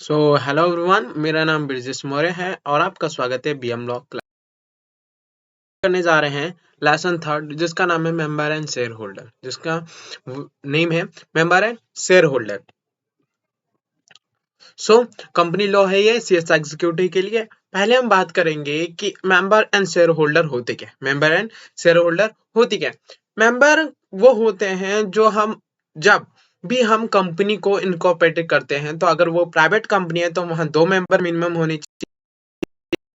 So hello everyone, मेरा नाम ब्रिजेश मौर्य है और आपका स्वागत है बीएम लॉ क्लास। करने जा रहे हैं लेसन थर्ड, जिसका नाम है मेंबर एंड शेयर होल्डर, जिसका नेम है member and share holder. So company law है ये सीएस एग्जीक्यूटिव के लिए। पहले हम बात करेंगे कि मेंबर एंड शेयर होल्डर होते क्या। मेंबर एंड शेयर होल्डर होती क्या। मेंबर वो होते हैं जो हम जब भी हम कंपनी को इनकॉर्पोरेट करते हैं, तो अगर वो प्राइवेट कंपनी है तो वहां 2 मेंबर मिनिमम होने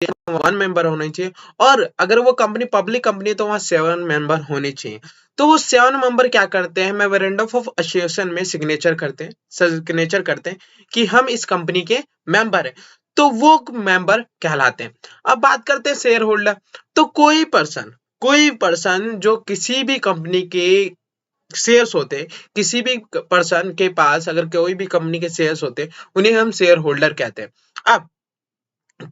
1 मेंबर होने चाहिए, और अगर वो कंपनी पब्लिक कंपनी है तो वहां 7 मेंबर होने चाहिए। तो वो 7 मेंबर क्या करते हैं, मेमोरेंडम ऑफ एसोसिएशन में सिग्नेचर करते हैं कि हम इस कंपनी के मेंबर हैं, तो वो मेंबर कहलाते हैं। अब बात करते हैं शेयर होल्डर। तो कोई पर्सन जो किसी भी कंपनी के शेयर्स होते, किसी भी पर्सन के पास अगर कोई भी कंपनी के शेयर्स होते, उन्हें हम शेयर होल्डर कहते हैं। अब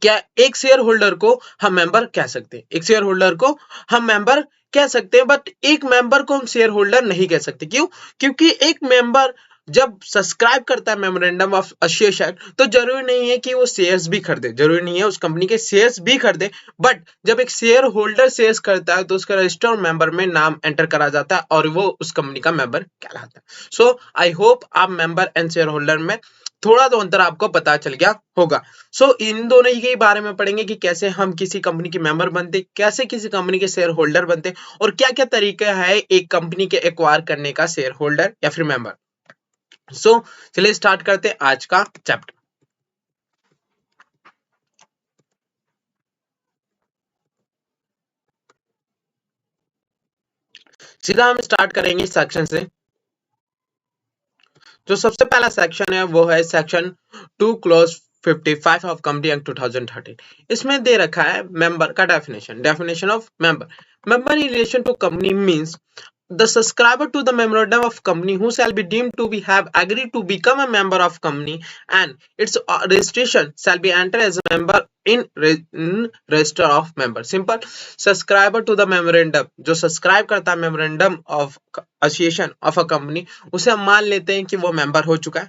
क्या एक शेयर होल्डर को हम मेंबर कह सकते हैं, एक शेयर होल्डर को हम मेंबर कह सकते हैं, बट एक मेंबर को हम शेयर होल्डर नहीं कह सकते। क्यों? क्योंकि एक मेंबर जब सब्सक्राइब करता है मेमोरेंडम ऑफ एसोसिएशन, तो जरूरी नहीं है कि वो शेयर्स भी खरीदे, जरूरी नहीं है उस कंपनी के शेयर्स भी खरीदे, बट जब एक शेयर होल्डर शेयर्स करता है तो उसका रजिस्टर्ड मेंबर में नाम एंटर करा जाता है और वो उस कंपनी का मेंबर कहलाता है। सो आई होप आप मेंबर एंड शेयर होल्डर में थोड़ा तो अंतर आपको पता चल गया होगा। इन दोनों ही के बारे में पढ़ेंगे कि कैसे हम किसी कंपनी के मेंबर बनते, कैसे किसी कंपनी के शेयर होल्डर बनते, और क्या क्या तरीका है एक कंपनी के एक्वायर करने का शेयर होल्डर या फिर मेंबर। चलिए स्टार्ट करते हैं आज का चैप्टर। सीधा हम स्टार्ट करेंगे सेक्शन से। जो सबसे पहला सेक्शन है वो है section 2 clause 55 of company act 2013। इसमें दे रखा है मेंबर का definition of member in relation to company means the subscriber to the memorandum of company who shall be deemed to be have agreed to become a member of company, and its registration shall be entered as a member in register of member. Simple. Subscriber to the memorandum, जो subscribe करता है memorandum of association of a company, उसे हम मान लेते हैं कि वो मेंबर हो चुका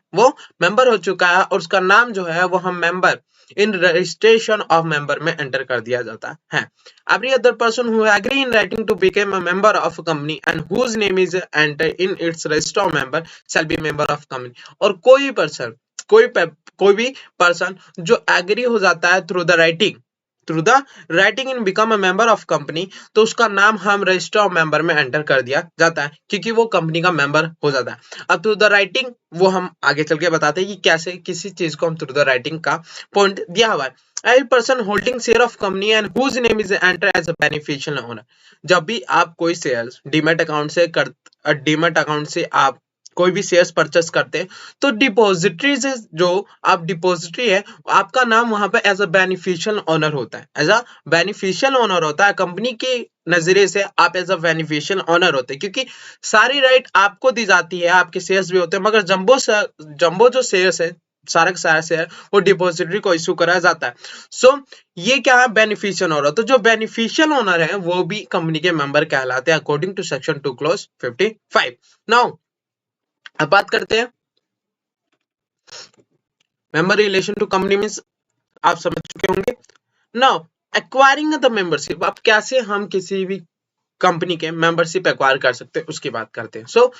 है, और उसका नाम जो है वो हम member in registration of member में एंटर कर दिया जाता है। Every other person who agree in writing to become a member of a company and whose name is entered in its register of member shall be member of company. और कोई भी person जो agree हो जाता है through the writing in become a member of company, तो उसका नाम हम रजिस्टर ऑफ मेंबर में एंटर कर दिया जाता है, क्योंकि वो कंपनी का मेंबर हो जाता है। अब थ्रू द राइटिंग वो हम आगे चल के बताते हैं कि कैसे किसी चीज को हम थ्रू द राइटिंग का पॉइंट दिया हुआ है। Every person holding share of company and whose name is entered as a beneficial owner. जब भी आप कोई शेयर्स डीमैट अकाउंट से आप कोई भी शेयर्स परचेस करते हैं, तो डिपॉजिटरी से जो आप डिपॉजिटरी है, आपका नाम वहां पे एज अ बेनिफिशियल ओनर होता है, कंपनी के नजरिए से आप एज अ बेनिफिशियल ओनर होते हैं, क्योंकि सारी राइट आपको दी जाती है, आपके शेयर्स भी होते हैं, मगर जंबो जो शेयर्स है, सारे के सारे शेयर वो डिपॉजिटरी को इशू कराया जाता है। ये क्या है, बेनिफिशियल ओनर। तो जो बेनिफिशियल ओनर है वो भी कंपनी के मेंबर कहलाते हैं according to section 2 clause 55। Now अब बात करते हैं member relation to company means, आप समझ चुके होंगे। नाउ एक्वायरिंग द मेंबरशिप, अब कैसे हम किसी भी कंपनी के मेंबरशिप एक्वायर कर सकते हैं उसकी बात करते हैं।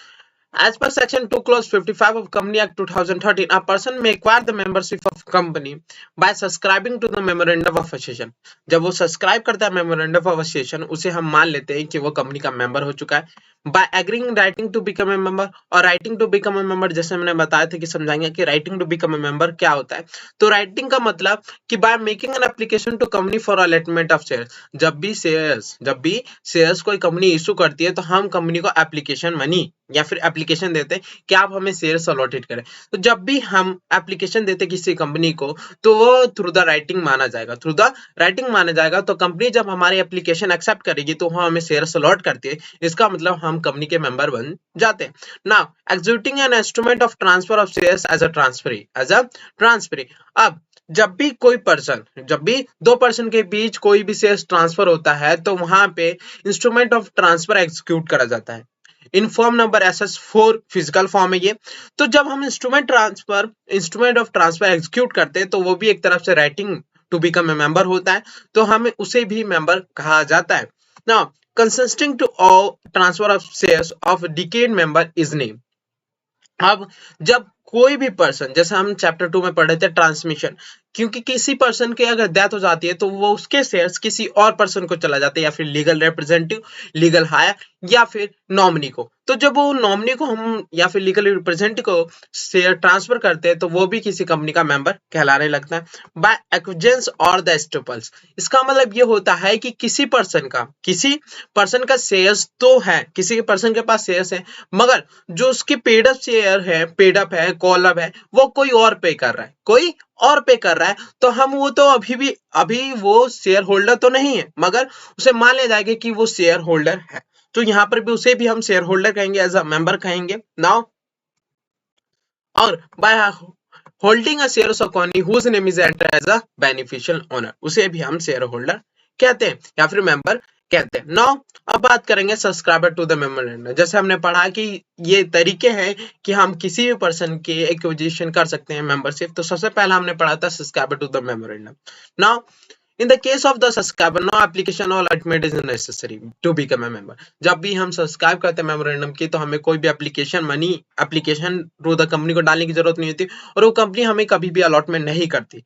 As per section 2 clause 55 of Company Act 2013, a person may acquire the membership of company by subscribing to the memorandum of association. जब वो सब्सक्राइब करता है memorandum of association, उसे हम मान लेते हैं कि वो कंपनी का मेंबर हो चुका है। By agreeing writing to become a member, और writing to become a member जैसे मैंने बताया था कि समझाएंगे कि writing to become a member क्या होता है। तो writing का मतलब कि by making an application to company for allotment of shares, जब भी शेयर्स कोई कंपनी इशू करती है तो हम कंपनी को एप्लीकेशन मनी या फिर एप्लीकेशन देते हैं कि आप हमें शेयर्स अलॉटेड करें। तो जब भी हम एप्लीकेशन देते किसी कंपनी को, तो वो थ्रू द राइटिंग माना जाएगा। तो कंपनी जब हमारी एप्लीकेशन एक्सेप्ट करेगी तो वो हमें शेयर्स अलॉट करती है, इसका मतलब हम कंपनी के मेंबर बन जाते हैं। Now executing an instrument of transfer of shares as a transferee. अब जब भी दो पर्सन के बीच कोई भी शेयर्स ट्रांसफर होता है, तो वहां पे इंस्ट्रूमेंट ऑफ ट्रांसफर एग्जीक्यूट करा जाता है। In form number SS4 physical form है ये। तो जब हम इंस्ट्रूमेंट ऑफ ट्रांसफर एग्जीक्यूट करते हैं तो वो भी एक तरफ से writing to become a member होता है, तो हमें उसे भी मेंबर कहा जाता है। Now consisting to all transfer of shares of deceased member is name. अब जब कोई भी पर्सन, जैसे हम चैप्टर 2 में पढ़े थे ट्रांसमिशन, क्योंकि किसी पर्सन के अगर डेथ हो जाती है तो वो उसके शेयर्स किसी और पर्सन को चला जाते हैं, या फिर लीगल रिप्रेजेंटेटिव, लीगल हायर या फिर नॉमिनी को। तो जब वो नॉमिनी को हम या फिर लीगल रिप्रेजेंटेटिव को शेयर ट्रांसफर करते हैं तो वो भी किसी कंपनी का मेंबर कहलाने लगता है। बाय एक्विजेंस और द स्टेपल्स, इसका मतलब ये होता है कि किसी पर्सन का शेयर्स तो है, किसी पर्सन के पास शेयर्स है, मगर जो उसके पेड अप शेयर है, पेड अप है, कॉल अप है, वो कोई और पे कर रहा है, तो हम वो तो अभी वो शेयर होल्डर तो नहीं है, मगर उसे मान लिया जाएगा कि वो शेयर होल्डर है, तो यहाँ पर भी उसे भी हम शेयर होल्डर कहेंगे, एज अ मेंबर कहेंगे। नाउ और by holding a shares of company whose name is enter as a beneficial owner, उसे भी हम शेयर होल्डर कहते हैं या फिर मेंबर कहते हैं। नाउ अब बात करेंगे सब्सक्राइबर टू द मेमोरेंडम। जैसे हमने पढ़ा कि ये तरीके हैं कि हम किसी भी पर्सन की एक्विजिशन कर सकते हैं मेंबरशिप। तो सबसे पहला हमने पढ़ा था subscriber to the memorandum. Now in the case of the subscriber, no application or ultimate is necessary to become a member। जब भी हम सब्सक्राइब करते हैं मेमोरेंडम की तो हमें कोई भी एप्लीकेशन थ्रू द कंपनी को डालने की जरूरत नहीं होती, और वो कंपनी हमें कभी भी अलॉटमेंट नहीं करती।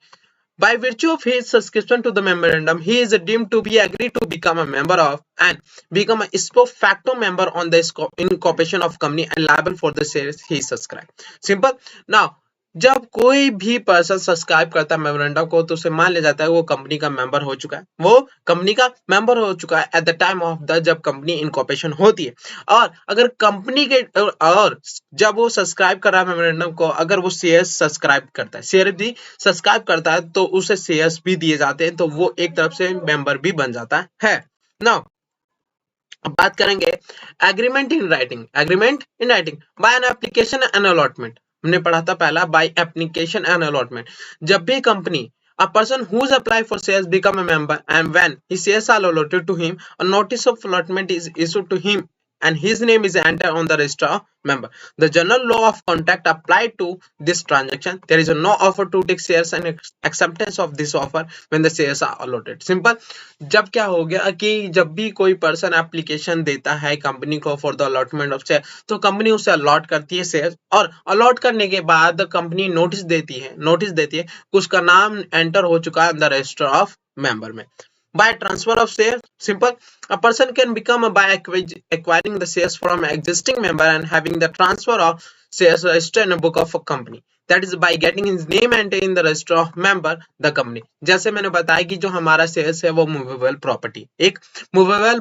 By virtue of his subscription to the memorandum, he is deemed to be agreed to become a member of and become a ex post facto member on the incorporation of company and liable for the shares he subscribed। Simple। Now जब कोई भी person subscribe करता है memorandum को तो उसे मान लिया जाता है वो कंपनी का मेंबर हो चुका है, at the time of the जब कंपनी इनकॉर्पोरेशन होती है। और अगर कंपनी के और जब वो सब्सक्राइब कर रहा है मेमोरेंडम को, अगर वो शेयर भी सब्सक्राइब करता है तो उसे शेयर्स भी दिए जाते हैं, तो वो एक तरफ से मेंबर भी बन जाता है। नाउ अब बात करेंगे agreement in writing by an application and allotment. हमने पढ़ा था पहला बाय एप्लीकेशन एंड अलॉटमेंट। जब भी company a person who's applied for shares become a member, and when his shares are allotted to him, a notice of allotment is issued to him and his name is entered on the register of member. The general law of contract applied to this transaction. There is no offer to take shares and acceptance of this offer when the shares are allotted। Simple। जब क्या हो गया कि जब भी कोई person application देता है कंपनी को for the allotment of share, तो कंपनी उसे अलॉट करती है शेयर, और अलॉट करने के बाद कंपनी नोटिस देती है कि उसका नाम एंटर हो चुका है द रजिस्टर ऑफ मेंबर में। By transfer of shares, simple, a person can become by acquiring the shares from an existing member and having the transfer of shares registered in a book of a company, that is by getting his name entered in the register of member the company। जैसे मैंने बताया कि जो हमारा shares है वो movable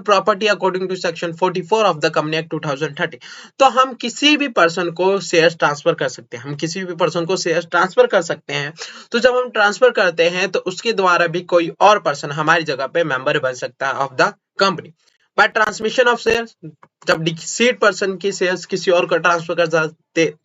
property according to section 44 of the company act 2030। तो हम किसी भी पर्सन को शेयर्स ट्रांसफर कर सकते हैं, तो जब हम ट्रांसफर करते हैं तो उसके द्वारा भी कोई और पर्सन हमारी जगह पे मेंबर बन सकता है of the company. By transmission of shares, जब डिसीड पर्सन की शेयर्स किसी और को ट्रांसफर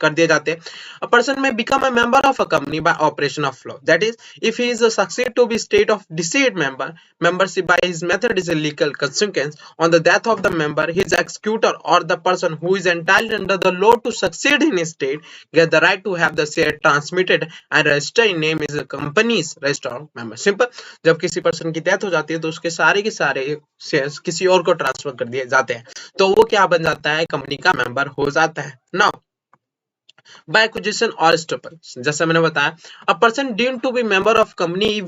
कर दिए जाते हैं, a person may become a member of a company by operation of law, that is if he is succeed to be state of deceased member, membership by his method is a legal consequence on the death of the member, his executor or the person who is entitled under the law to succeed in his state get the right to have the share transmitted and registered in name is a company's register of member। Simple। जब किसी person की death हो जाती है तो उसके सारे के सारे शेयर्स किसी और को ट्रांसफर कर दिए जाते हैं, तो वो क्या बन जाता है, कंपनी का मेंबर हो जाता है। Now by acquisition or estoppel, जैसा मैंने बताया, a person deemed to be member of company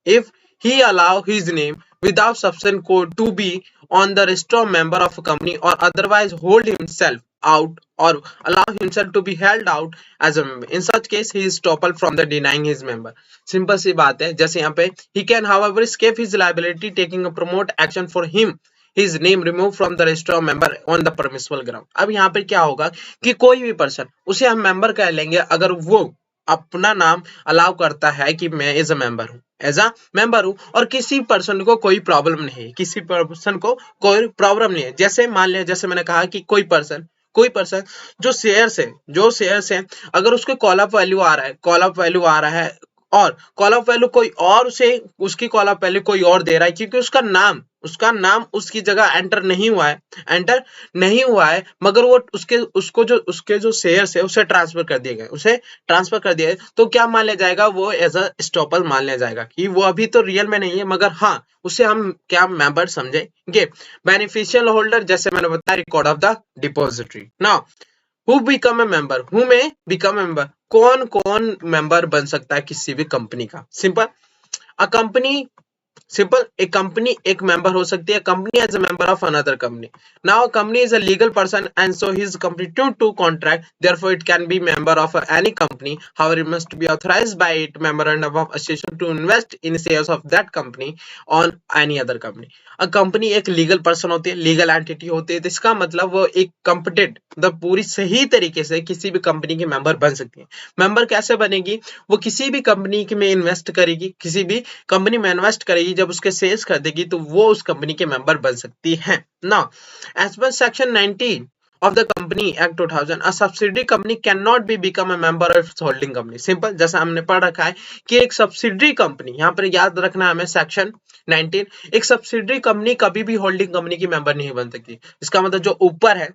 if he allow his name without subsequent code to be on the register of member of a company or otherwise hold himself out or allow himself to be held out as a member, in such case he is estoppel from the denying his member। Simple सी बात है, जैसे यहाँ पे he can however escape his liability taking a promote action for him his name removed from the register of member on the permissible ground। अब यहाँ पे क्या होगा कि कोई भी पर्सन, उसे हम मेंबर कह लेंगे अगर वो अपना नाम अलाउ करता है कि मैं एज अ मेंबर हूँ और किसी पर्सन को कोई प्रॉब्लम नहीं है, जैसे मान लिया, जैसे मैंने कहा कि कोई पर्सन जो शेयर्स है अगर उसको कॉल अप वैल्यू आ रहा है और कॉल ऑफ वैल्यू कोई और उसे उसकी कॉल ऑफ वैल्यू कोई और दे रहा है, क्योंकि उसका नाम उसकी जगह एंटर नहीं हुआ है, मगर वो उसके जो शेयर्स है उसे ट्रांसफर कर दिए गए, तो क्या मान लिया जाएगा, वो एज अ स्टॉपल मान लिया जाएगा कि वो अभी तो रियल में नहीं है, मगर हाँ उसे हम क्या मेंबर समझेंगे। बेनिफिशियल होल्डर, जैसे मैंने बताया, record of the depository. Now who become a member, who में बिकम ए मेंबर, कौन कौन मेंबर बन सकता है किसी भी कंपनी का। Simple, a company simple a company एक member हो सकती है, company as a member of another company. Now a company is a legal person and so he is compelled to contract, therefore it can be member of any company, however it must be authorized by it memorandum of association to invest in shares of that company on any other company. a company एक legal person होती है, legal entity होती है, तो इसका मतलब वो एक competent, मतलब पूरी सही तरीके से किसी भी कंपनी की मेंबर बन सकती है। मेंबर कैसे बनेगी, वो किसी भी कंपनी में इन्वेस्ट करेगी, किसी भी कंपनी में इन्वेस्ट करेगी, जब उसके शेयर्स खरीदेगी तो वो उस कंपनी के मेंबर बन सकती है। Now as per section 19 of the Company Act 2000, a subsidiary company cannot be become a member of its holding company. Simple, जैसा हमने पढ़ रखा है कि एक सब्सिडरी कंपनी, यहाँ पर याद रखना हमें सेक्शन 19, एक सब्सिडरी कंपनी कभी भी होल्डिंग कंपनी की मेंबर नहीं बन सकती। इसका मतलब जो ऊपर है,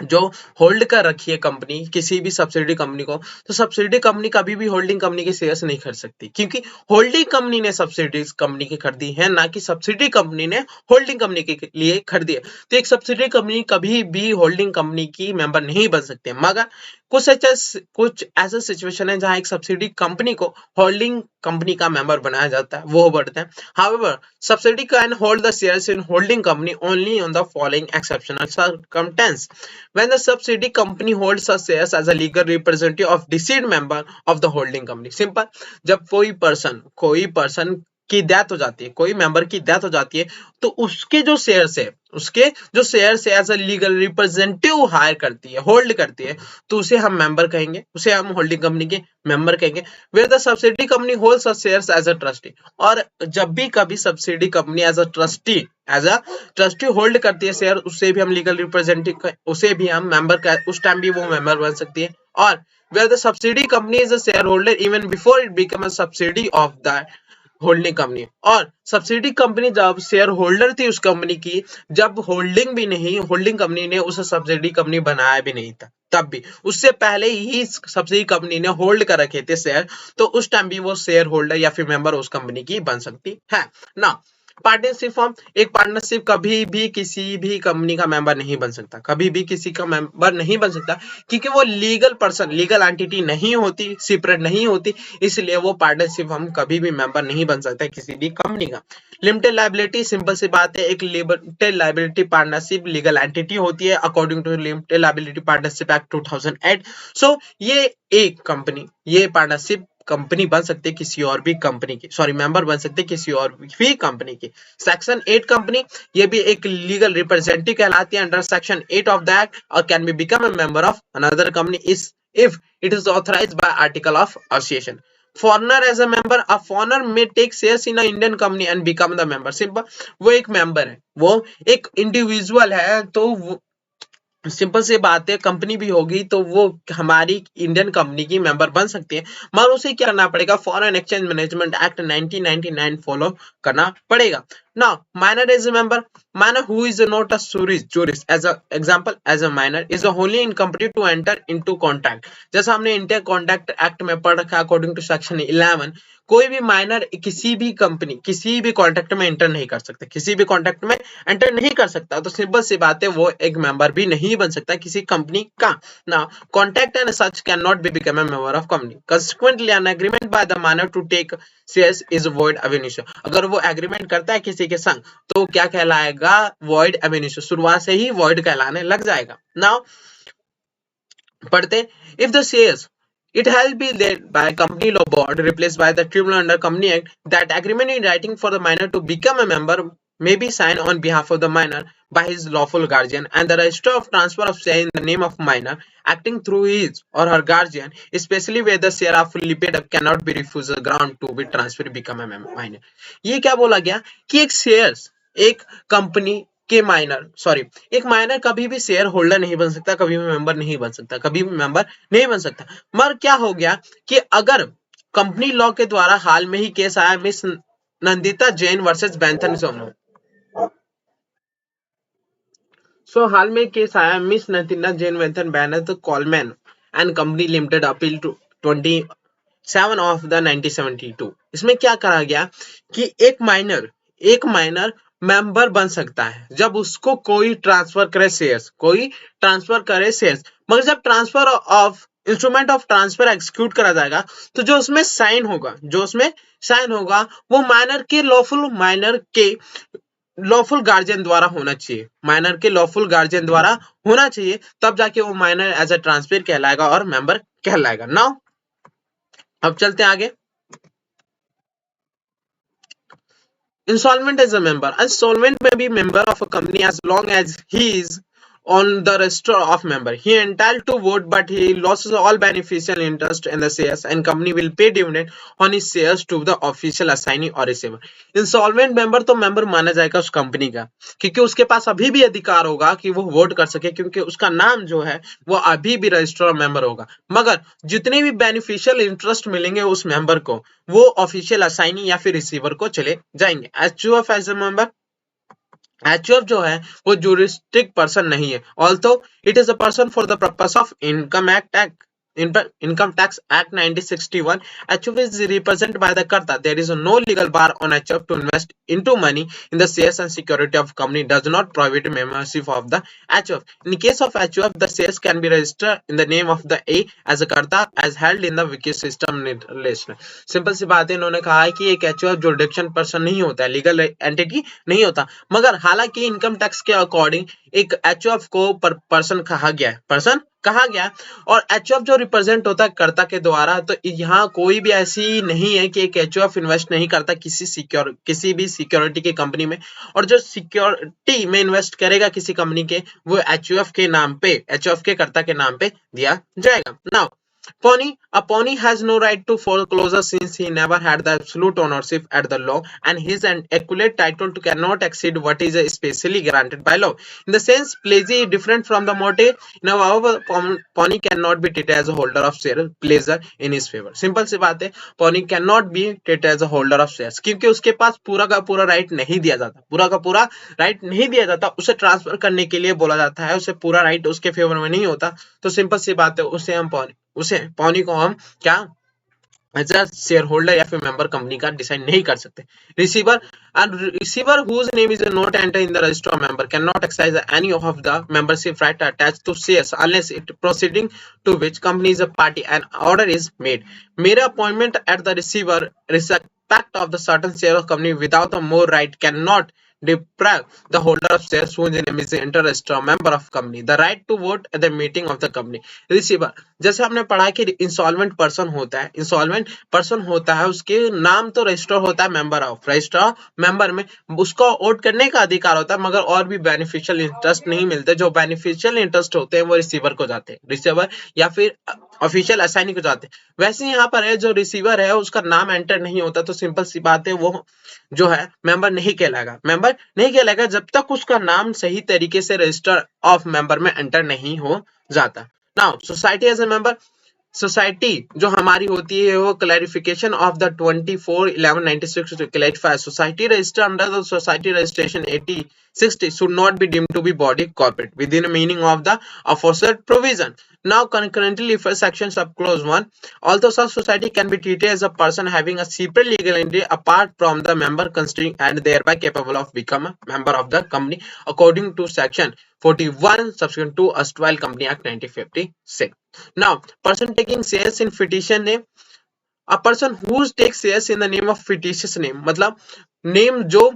जो होल्ड कर रखी है कंपनी किसी भी सब्सिडी कंपनी को, तो सब्सिडी कंपनी कभी भी होल्डिंग कंपनी के शेयर्स नहीं खरीद सकती, क्योंकि होल्डिंग कंपनी ने सब्सिडी कंपनी की खरीदी है, ना कि सब्सिडी कंपनी ने होल्डिंग कंपनी के लिए खरीदी है। तो एक सब्सिडी कंपनी कभी भी होल्डिंग कंपनी की मेंबर नहीं बन सकती है, मगर कुछ ऐसा सिचुएशन है जहां एक सब्सिडी कंपनी को होल्डिंग कंपनी का मेंबर बनाया जाता है, वो बढ़ते हैं। However, subsidiary can hold the shares in holding company only on the following exceptional circumstance: when the subsidiary company holds the shares as a legal representative of deceased member of the holding company. Simple, जब कोई person की death हो जाती है, कोई member की death हो जाती है, तो उसके जो शेयर्स है as a legal representative hire करती है, होल्ड करती है, तो उसे हम मेंबर कहेंगे, उसे हम होल्डिंग कंपनी के मेंबर कहेंगे। Where the subsidy company holds the shares as a trustee, और जब भी कभी subsidy company as a trustee hold करती है शेयर, उससे भी हम लीगल रिप्रेजेंटेटिव, उसे भी हम मेंबर, उस टाइम भी वो मेंबर बन सकती है। और where the subsidy company is a share holder even before it become a subsidy of the holding company, और सब्सिडी कंपनी जब शेयर होल्डर थी उस कंपनी की, जब होल्डिंग कंपनी ने उसे सब्सिडी कंपनी बनाया भी नहीं था, तब भी उससे पहले ही सब्सिडी कंपनी ने होल्ड कर रखे थे शेयर, तो उस टाइम भी वो शेयर होल्डर या फिर मेंबर उस कंपनी की बन सकती है ना। पार्टनरशिप फॉर्म, एक पार्टनरशिप कभी भी किसी भी कंपनी का मेंबर नहीं बन सकता, कभी भी किसी का मेंबर नहीं बन सकता, क्योंकि वो लीगल एंटिटी नहीं होती, सेपरेट नहीं होती, इसलिए वो पार्टनरशिप हम कभी भी मेंबर नहीं बन सकता किसी भी कंपनी का। लिमिटेड लायबिलिटी, सिंपल सी बात है, एक limited liability partnership legal entity होती है according to limited liability partnership act 2008। So ये पार्टनरशिप कंपनी बन सकती है किसी और भी कंपनी की, मेंबर बन सकते हैं किसी और भी कंपनी की। सेक्शन 8 कंपनी, ये भी एक लीगल रिप्रेजेंटेटिव कहलाती है under section 8 of the act, और can be become a member of another company if it is authorised by article of association. Foreigner as a member, a foreigner may take shares in a Indian company and become the member. Simple, वो एक member है, वो एक individual है, तो simple सी बात है, कंपनी भी होगी तो वो हमारी इंडियन कंपनी की मेंबर बन सकती है, मगर उसे क्या करना पड़ेगा, foreign exchange management act 1999 follow करना पड़ेगा। Now minor as a member, minor who is not a jurist as a example, as a minor is only incompetent to enter into contract, जैसा हमने इंटर कॉन्ट्रैक्ट एक्ट में पढ़ रखा है according to section 11, कोई भी माइनर किसी भी कंपनी किसी भी कॉन्ट्रैक्ट में एंटर नहीं कर सकता, किसी भी कॉन्ट्रैक्ट में एंटर नहीं कर सकता, तो सिंपल सी बात है, वो एक मेंबर भी नहीं बन सकता किसी कंपनी का। ना contract and such can not be become a member of company, consequently an agreement by the minor to take shares is void ab initio, अगर वो एग्रीमेंट करता है किसी के संग तो क्या कहलाएगा, वॉइड अब इनिशियो, शुरुआत से ही वॉइड कहलाने लग जाएगा। नाउ पढ़ते, if the shares it has been led by company law board replaced by the tribunal under company act, that agreement in writing for the minor to become a member may be signed on behalf of the minor by his lawful guardian, and the register of transfer of share in the name of minor acting through his or her guardian, especially where the share are fully paid up, cannot be refused the ground to be transferred become a minor। ये क्या बोला गया कि एक company के एक minor कभी भी शेयर होल्डर नहीं बन सकता, कभी भी मेंबर नहीं बन सकता, मगर क्या हो गया कि अगर कंपनी लॉ के द्वारा हाल में ही केस आया मिस नंदिता जैन वर्सेस बेंथन सोनो। हाल में केस आया मिस नंदिता जैन बेंथन Bennett Coleman and company limited appeal to 27 of the 1972। इसमें क्या करा गया कि एक माइनर मेंबर बन सकता है जब उसको कोई ट्रांसफर करे शेयर्स, मगर जब transfer of instrument of transfer execute करा जाएगा तो जो उसमें साइन होगा वो माइनर के लॉफुल गार्जियन द्वारा होना चाहिए, तब जाके वो माइनर एज अ ट्रांसफर कहलाएगा और मेंबर कहलाएगा। नाउ अब चलते हैं आगे। Insolvent is a member. Insolvent may be member of a company as long as he is on the register of member. He entitled to vote, but he loses all beneficial interest in the shares, and company will pay dividend on his shares to the official assignee or receiver. Insolvent member तो member माना जाएगा उस company का, क्योंकि उसके पास अभी भी अधिकार होगा कि वो वोट कर सके, क्योंकि उसका नाम जो है वो अभी भी रजिस्टर मेंबर होगा, मगर जितने भी बेनिफिशियल इंटरेस्ट मिलेंगे उस मेंबर को वो ऑफिशियल असाइनी या फिर रिसीवर को चले जाएंगे। HUF as a member, HUF जो है वो ज्यूरिस्टिक पर्सन नहीं है, also it is a person for the purpose of Income Tax Act 1961. HUF is represented by the Karta. There is no legal bar on HUF to invest into money in the shares and security of company. Does not prohibit membership of the HUF. In case of HUF, the shares can be registered in the name of the A as a Karta as held in the wiki system relation. Simple सी बात है, इन्होंने कहा है कि एक HUF jurisdiction person नहीं होता है, लीगल एंटिटी नहीं होता, मगर हालांकि इनकम टैक्स के अकॉर्डिंग एक HUF को पर्सन कहा गया और एचयूएफ जो रिप्रेजेंट होता है कर्ता के द्वारा, तो यहाँ कोई भी ऐसी नहीं है कि एक एचयूएफ इन्वेस्ट नहीं करता किसी भी सिक्योरिटी की कंपनी में, और जो सिक्योरिटी में इन्वेस्ट करेगा किसी कंपनी के वो एचयूएफ के कर्ता के नाम पे दिया जाएगा। Now a pony has no right to foreclosure since he never had the absolute ownership at the law, and his equate title cannot exceed what is specially granted by law. In the sense, pleasure is different from the motive. Now, however, pony cannot be treated as a holder of share pleasure in his favor. Simple सी बात है, pony cannot be treated as a holder of shares क्योंकि उसके पास पूरा का पूरा right नहीं दिया जाता, उसे ट्रांसफर करने के लिए बोला जाता है, उसे पूरा राइट उसके फेवर में नहीं होता, तो सिंपल सी बात है उसे पॉनी को हम क्या एज अ शेयर होल्डर या फिर मेंबर कंपनी का डिसाइड नहीं कर सकते। Receiver whose name is not enter in the register of member can not exercise any of the membership right attached to shares unless it proceeding to which company is a party and order is made. मेरे appointment at the receiver respect of the certain share of company without a more right cannot deprive the holder of shares whose name is interest or member of company the right to vote at the meeting of the company. Receiver, जैसे हमने पढ़ा कि insolvent person होता है, उसके नाम तो register होता है मेंबर में उसको वोट करने का अधिकार होता है, मगर और भी बेनिफिशियल इंटरेस्ट नहीं मिलते। जो बेनिफिशियल इंटरेस्ट होते हैं वो रिसीवर या फिर ऑफिशियल असाइनी को जाते हैं। वैसे यहाँ पर है जो रिसीवर है उसका नाम एंटर नहीं होता, तो सिंपल सी बात है वो जो है मेंबर नहीं कहलाएगा जब तक उसका नाम सही तरीके से रजिस्टर ऑफ मेंबर में एंटर नहीं हो जाता। Now society as a member, society जो हमारी होती है वो clarification of the 24/11/96 to clarify society register under the society registration 8060 should not be deemed to be body corporate within the meaning of the aforesaid provision. Now concurrently refer section sub clause 1. Although such society can be treated as a person having a separate legal entity apart from the member constituting and thereby capable of become a member of the company according to section 41 subsequent 2 erstwhile Company Act 1956. Now, person taking shares in fictitious name, a person who takes shares in the name of fictitious name, मतलब name जो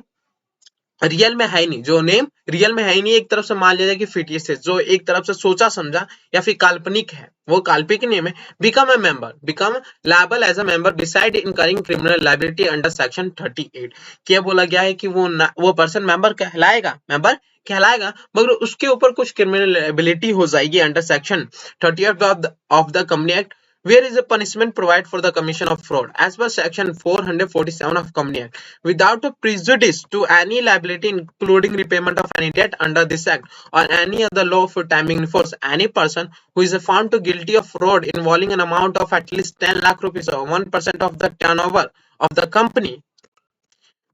real में है नहीं, एक तरफ से मान लिया जाए कि फिटियस है, जो एक तरफ से सोचा समझा या फिर काल्पनिक है, वो काल्पनिक नेम है। Become liable as a member beside incurring criminal liability under section 38। क्या बोला गया है कि वो पर्सन मेंबर कहलाएगा मगर उसके ऊपर कुछ क्रिमिनल लायबिलिटी हो जाएगी under section 38 of the company act Where is the punishment provided for the commission of fraud? As per section 447 of Company Act, without a prejudice to any liability including repayment of any debt under this act or any other law for timing enforce, any person who is found to guilty of fraud involving an amount of at least 10 lakh rupees or 1% of the turnover of the company,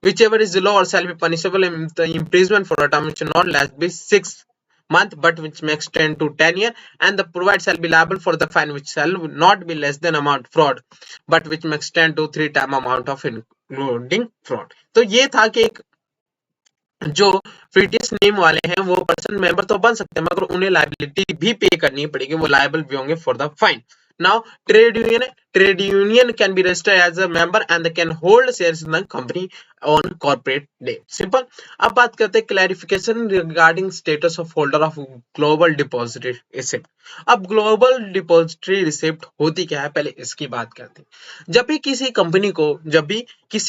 whichever is low, or shall be punishable in the imprisonment for a term which not less be 6 months but which may extend to 10 years, and the provider shall be liable for the fine which shall not be less than amount fraud but which may extend to 3 times amount of including fraud. तो ये था कि एक जो फिटिस name वाले हैं वो person member तो बन सकते हैं मगर उन्हें लायबिलिटी भी पे करनी पड़ेगी, वो लायबल भी होंगे for the fine. Now trade union can be registered as a member and can hold shares in the company on corporate day. Simple. अब बात करते हैं clarification regarding status of holder of global depository receipt. अब global depository receipt होती क्या है, पहले इसकी बात करते हैं. जब भी किसी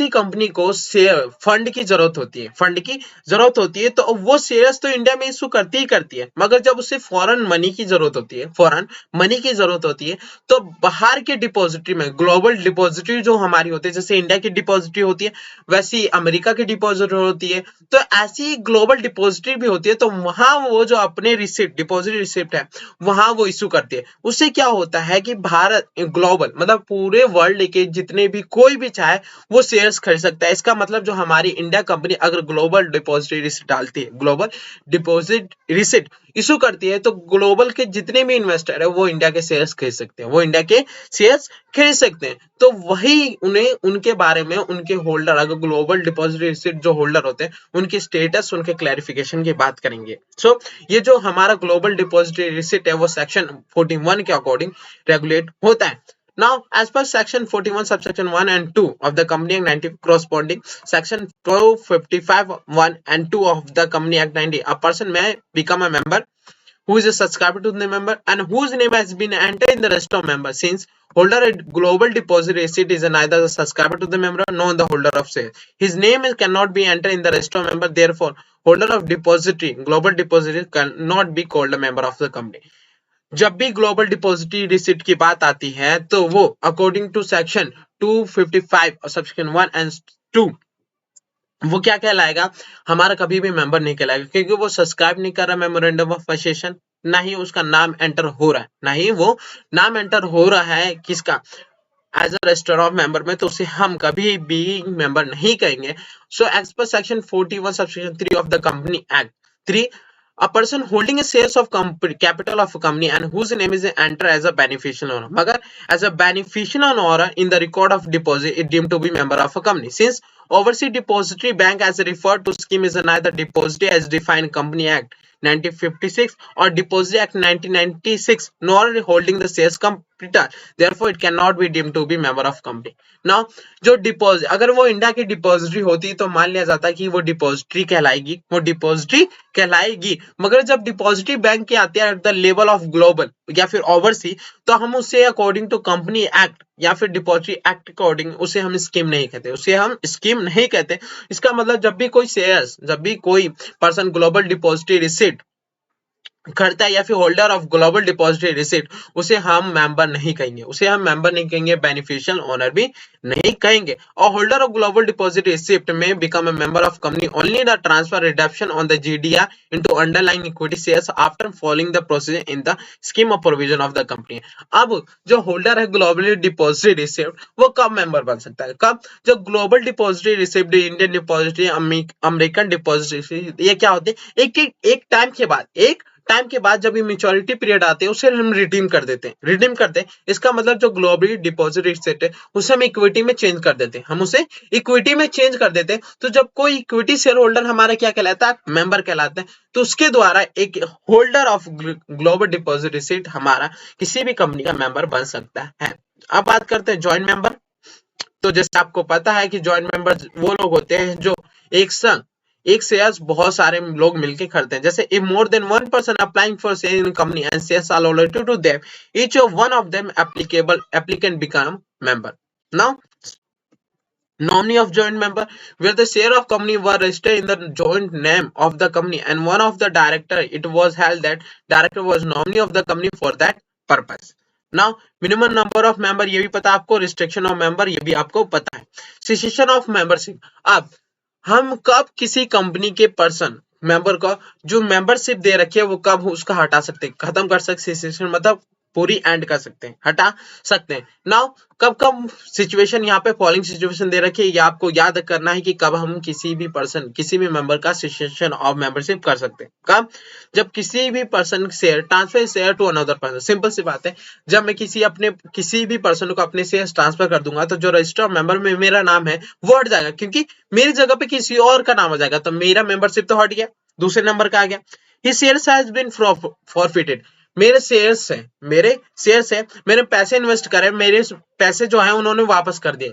कंपनी को शेयर फंड की जरूरत होती है तो वो शेयर्स तो इंडिया में इशू करती है मगर जब उसे फॉरेन मनी की जरूरत होती है तो बाहर के डिपॉजिटरी में ग्लोबल डिपॉजिटरी जो हमारी होती है, जैसे इंडिया की डिपॉजिटरी होती है वैसी अमेरिका की डिपॉजिटरी होती है, तो ऐसी ग्लोबल डिपॉजिटरी भी होती है, तो वहां वो जो अपने डिपॉजिटरी रिसिप्ट है वहां वो इशू करती है. उससे क्या होता है कि भारत ग्लोबल मतलब पूरे वर्ल्ड के जितने भी कोई भी चाहे वो शेयर्स खरीद सकता है. इसका मतलब जो हमारी इंडिया कंपनी अगर ग्लोबल डिपॉजिटरी रिसिप्ट डालती है, ग्लोबल डिपॉजिट रिसिप्ट इशू करती है, तो ग्लोबल के जितने भी इन्वेस्टर है वो इंडिया के शेयर्स खरीद सकते हैं. तो वही उन्हें उनके बारे में उनके होल्डर अगर ग्लोबल डिपॉजिटरी रिसिप्ट जो होल्डर होते हैं उनकी स्टेटस उनके क्लैरिफिकेशन की बात करेंगे. सो ये जो हमारा ग्लोबल डिपॉजिटरी रिसिप्ट है वो सेक्शन 41 के अकॉर्डिंग रेगुलेट होता है. Now, as per section 41 subsection 1 and 2 of the Company Act 90 corresponding section 255 1 and 2 of the Company Act 90, a person may become a member who is a subscriber to the member and whose name has been entered in the register of members. Since holder a global deposit receipt is neither the subscriber to the member nor the holder of share, his name cannot be entered in the register of member. Therefore, holder of depository global depository cannot be called a member of the company. जब भी global depository receipt की बात आती है तो वो according to section 255 और section 1 and 2 वो क्या कहलाएगा, हमारा कभी भी मेंबर नहीं कहलाएगा क्योंकि वो सब्सक्राइब नहीं कर रहा मेमोरेंडम ऑफ एसोसिएशन, ना ही उसका नाम एंटर हो रहा है, किसका as a register of member में, तो उसे हम कभी भी मेंबर नहीं कहेंगे. So as per section 41 subsection 3 of the company act 3, a person holding a shares of capital of a company and whose name is entered as a beneficial owner, मगर as a beneficial owner in the record of deposit is deemed to be member of a company. Since overseas depository bank as referred to scheme is neither depository as defined Company Act 1956 or Depository Act 1996 nor holding the shares capital, therefore it cannot be deemed to be member of company. Now जो deposit अगर वो India की depository होती तो मान लिया जाता कि वो डिपॉजिटरी कहलाएगी, मगर जब डिपॉजिटरी बैंक के आते हैं at the level of global या फिर ओवरसी तो हम उसे अकॉर्डिंग टू कंपनी एक्ट या फिर डिपॉजिटरी एक्ट अकॉर्डिंग उसे हम स्कीम नहीं कहते. इसका मतलब जब भी कोई पर्सन ग्लोबल डिपॉजिटरी रिसिप्ट खरीदता है या फिर holder of global depository receipt उसे हम मेंबर नहीं कहेंगे, बेनिफिशियल ओनर भी नहीं कहेंगे. और holder of global depository receipt may become a member of company only the transfer reduction on the GDR into underlying equity shares after following the procedure in the scheme of provision of the company. अब जो holder है global depository receipt वो कब member बन सकता है, कब, जब global depository receipt, Indian depository, American depository, ये क्या होते हैं एक टाइम के बाद जब ये मेच्योरिटी पीरियड आते हैं उसे हम रिडीम करते हैं. इसका मतलब जो ग्लोबल डिपॉजिटरी रिसिप्ट है उसे हम इक्विटी में चेंज कर देते हैं. तो जब कोई इक्विटी शेयर होल्डर हमारा क्या कहलाता है, मेंबर कहलाता है, तो उसके द्वारा एक holder of global depository receipt हमारा किसी भी कंपनी का मेंबर बन सकता है. अब बात करते हैं ज्वाइंट मेंबर. तो जैसे आपको पता है कि ज्वाइंट मेंबर वो लोग होते हैं जो एक शेयर्स बहुत सारे लोग मिलकर खरीदते हैं. जैसे if more than one person applying for share in company and shares are allotted to them, each of one of them applicant become member. Now nominee of joint member, where the share of company were registered in the joint name of the company and one of the director, it was held that director was nominee of the company for that purpose. Now minimum number of member ये भी पता है आपको, restriction of member ये भी आपको पता है, सेसेशन ऑफ मेंबरशिप। अब हम कब किसी कंपनी के पर्सन मेंबर को जो मेंबरशिप दे रखी है वो कब उसका हटा सकते हैं, खत्म कर सकते, सेसेशन मतलब पूरी एंड कर सकते हैं, हटा सकते हैं। नाउ कब कब सिचुएशन यहाँ पे फॉलोइंग सिचुएशन दे रखी है, ये आपको याद करना है कि कब हम किसी भी पर्सन किसी भी मेंबर का सेसेशन ऑफ मेंबरशिप कर सकते हैं। कब? जब किसी भी person share transfer share to another person, simple सी बात है, जब मैं किसी भी पर्सन को अपने शेयर ट्रांसफर कर दूंगा तो जो रजिस्टर मेंबर में मेरा नाम है वो हट जाएगा, क्योंकि मेरी जगह पे किसी और का नाम आ जाएगा, तो मेरा मेंबरशिप तो हट गया, दूसरे नंबर का आ गया। His shares has been forfeited। मेरे शेयर्स है, मैंने पैसे इन्वेस्ट करे, मेरे पैसे जो है उन्होंने वापस कर दिए,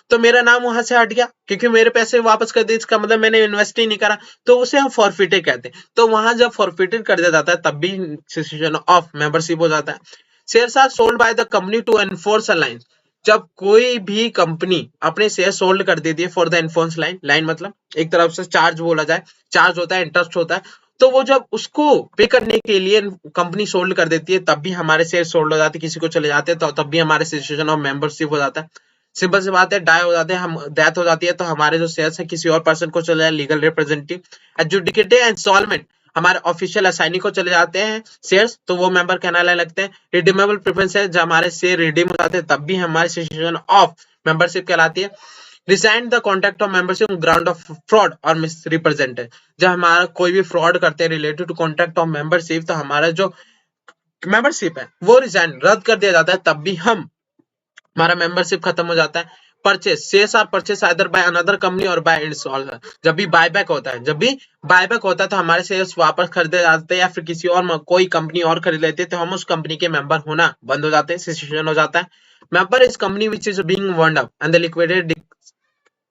तो मेरा नाम वहां से हट गया, क्योंकि मेरे पैसे वापस कर दिए, इसका मतलब मैंने इन्वेस्ट ही नहीं करा, तो उसे हम फॉरफिटेड कहते हैं। तो वहां जब फॉरफिटेड कर दिया जाता है तब भी सेसेशन ऑफ मेंबरशिप हो जाता है। Shares are sold by the company to enforce a line. जब कोई भी कंपनी अपने शेयर सोल्ड कर देती है फॉर द एनफोर्स लाइन मतलब एक तरफ से चार्ज बोला जाए, चार्ज होता है, इंटरेस्ट होता है, तो वो जब उसको पे करने के लिए कंपनी सोल्ड कर देती है तब भी हमारे शेयर सोल्ड हो जाते हैं, किसी को चले जाते हैं तो तब भी हमारे सेसेशन ऑफ मेंबरशिप हो जाता है। सिंपल सी बात है, डाई हो जाते हैं हम, डेथ हो जाती है तो हमारे जो शेयर्स है किसी और पर्सन को चले जाए, लीगल रिप्रेजेंटेटिव एडजुडिकेटेड इंस्टॉलमेंट हमारे ऑफिशियल असाइनी को चले जाते हैं शेयर्स, तो वो मेंबर कहलाने लगते हैं। रिडीमेबल प्रेफरेंस है, जब हमारे शेयर रिडीम हो जाते हैं तब भी हमारे सेसेशन ऑफ मेंबरशिप कहलाती है। Resign the contract of membership ground of fraud और मिसरिप्रेजेंटेड। जब हमारा कोई भी फ्रॉड करते हैं related to contract of membership तो हमारा जो मेंबरशिप है वो रिजाइन रद्द कर दिया जाता है, तब भी हम हमारा मेंबरशिप खत्म हो जाता है। Purchase shares are purchase either by another company और बाय इंस्टॉलर। जब भी बायबैक होता है तो हमारे शेयर्स वापस खरीदे जाते हैं या फिर किसी और कोई कंपनी और खरीद लेते हैं तो हम उस कंपनी के मेंबर होना बंद हो जाते हैं, सेसेशन हो जाता है। Member is company which is being wound up and the liquidated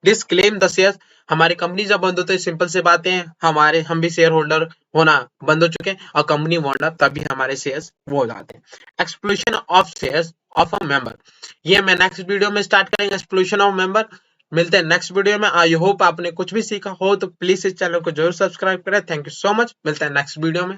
disclaim the share. हमारी कंपनी जब बंद होती है, सिंपल से बातें हैं, हम भी शेयर होल्डर होना बंद हो चुके हैं और कंपनी वंड अप तभी हमारे शेयर्स वो हो जाते हैं। Explosion of shares of a member, ये मैं नेक्स्ट वीडियो में स्टार्ट करेंगे, एक्सप्लोशन ऑफ मेंबर। मिलते हैं नेक्स्ट वीडियो में। आई होप आपने कुछ भी सीखा हो तो प्लीज इस चैनल को जरूर सब्सक्राइब करें। थैंक यू सो मच, मिलते हैं नेक्स्ट वीडियो में।